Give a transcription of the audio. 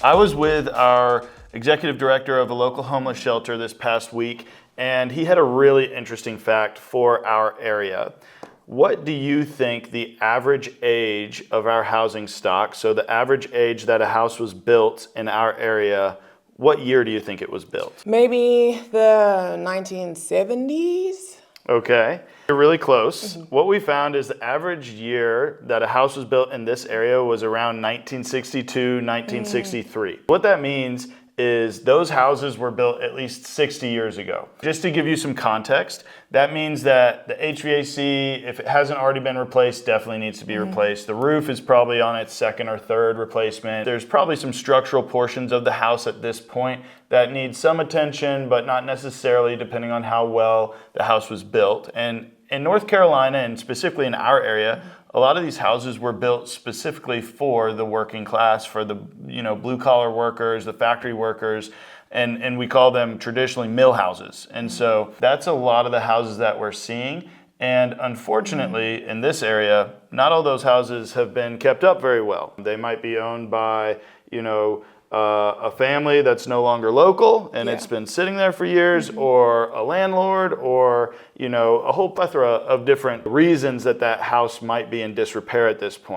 I was with our executive director of a local homeless shelter this past week, and he had a really interesting fact for our area. What do you think the average age of our housing stock, so the average age that a house was built in our area, what year do you think it was built? Maybe the 1970s? Okay, you're really close. What we found is the average year that a house was built in this area was around 1962, 1963. What that means is those houses were built at least 60 years ago. Just to give you some context, that means that the HVAC, if it hasn't already been replaced, definitely needs to be replaced. The roof is probably on its second or third replacement. There's probably some structural portions of the house at this point that need some attention, but not necessarily, depending on how well the house was built. And in North Carolina, and specifically in our area, a lot of these houses were built specifically for the working class, for the blue collar workers, the factory workers, and we call them traditionally mill houses. And so that's a lot of the houses that we're seeing. And unfortunately, in this area, not all those houses have been kept up very well. They might be owned by, a family that's no longer local and it's been sitting there for years, or a landlord, or a whole plethora of different reasons that house might be in disrepair at this point.